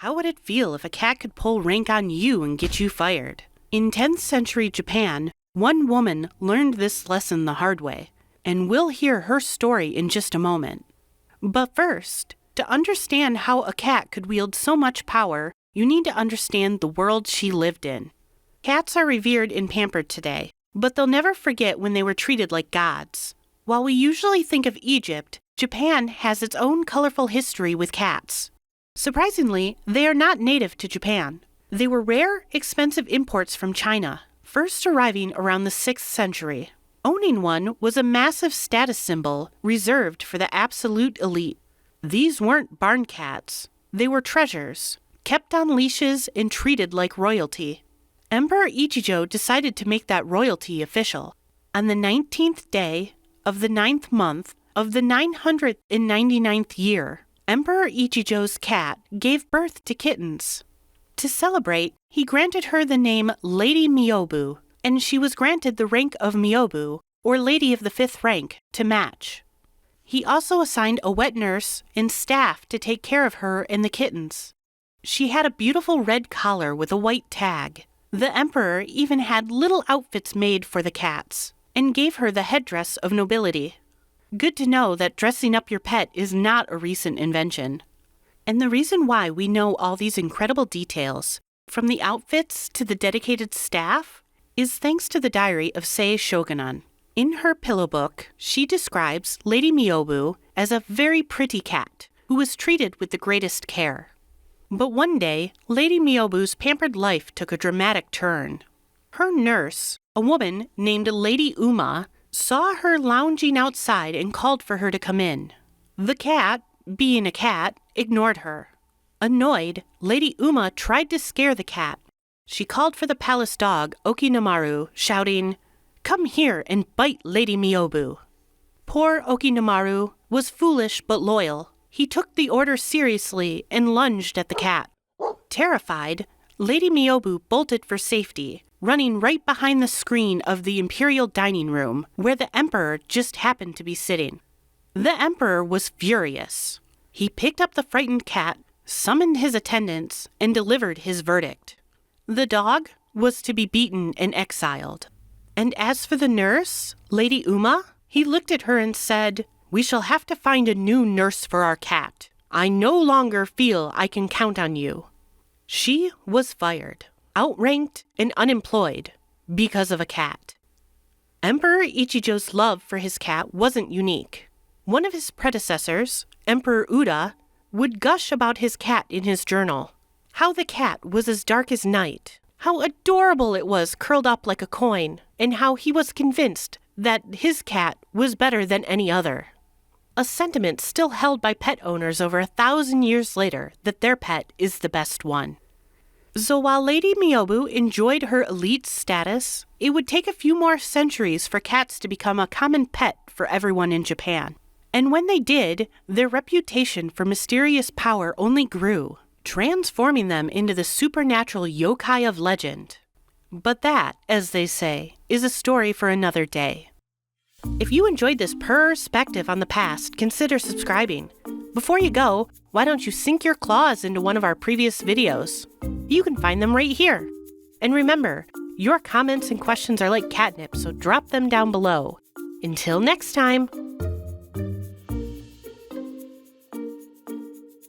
How would it feel if a cat could pull rank on you and get you fired? In 10th century Japan, one woman learned this lesson the hard way, and we'll hear her story in just a moment. But first, to understand how a cat could wield so much power, you need to understand the world she lived in. Cats are revered and pampered today, but they'll never forget when they were treated like gods. While we usually think of Egypt, Japan has its own colorful history with cats. Surprisingly, they are not native to Japan. They were rare, expensive imports from China, first arriving around the 6th century. Owning one was a massive status symbol reserved for the absolute elite. These weren't barn cats. They were treasures, kept on leashes and treated like royalty. Emperor Ichijo decided to make that royalty official. On the 19th day of the 9th month of the 999th year, Emperor Ichijo's cat gave birth to kittens. To celebrate, he granted her the name Lady Myobu, and she was granted the rank of Myobu, or Lady of the 5th rank, to match. He also assigned a wet nurse and staff to take care of her and the kittens. She had a beautiful red collar with a white tag. The emperor even had little outfits made for the cats, and gave her the headdress of nobility. Good to know that dressing up your pet is not a recent invention. And the reason why we know all these incredible details, from the outfits to the dedicated staff, is thanks to the diary of Shōnagon. In her pillow book, she describes Lady Myobu as a very pretty cat who was treated with the greatest care. But one day, Lady Myobu's pampered life took a dramatic turn. Her nurse, a woman named Lady Uma, saw her lounging outside and called for her to come in. The cat, being a cat, ignored her. Annoyed, Lady Uma tried to scare the cat. She called for the palace dog, Okinamaru, shouting, "Come here and bite Lady Myobu." Poor Okinamaru was foolish but loyal. He took the order seriously and lunged at the cat. Terrified, Lady Myobu bolted for safety, running right behind the screen of the Imperial dining room, where the emperor just happened to be sitting. The emperor was furious. He picked up the frightened cat, summoned his attendants, and delivered his verdict. The dog was to be beaten and exiled. And as for the nurse, Lady Uma, he looked at her and said, "We shall have to find a new nurse for our cat. I no longer feel I can count on you." She was fired, outranked, and unemployed because of a cat. Emperor Ichijo's love for his cat wasn't unique. One of his predecessors, Emperor Uda, would gush about his cat in his journal. How the cat was as dark as night, how adorable it was curled up like a coin, and how he was convinced that his cat was better than any other. A sentiment still held by pet owners over 1,000 years later that their pet is the best one. So while Lady Myobu enjoyed her elite status, it would take a few more centuries for cats to become a common pet for everyone in Japan. And when they did, their reputation for mysterious power only grew, transforming them into the supernatural yokai of legend. But that, as they say, is a story for another day. If you enjoyed this perspective on the past, consider subscribing. Before you go, why don't you sink your claws into one of our previous videos? You can find them right here. And remember, your comments and questions are like catnip, so drop them down below. Until next time!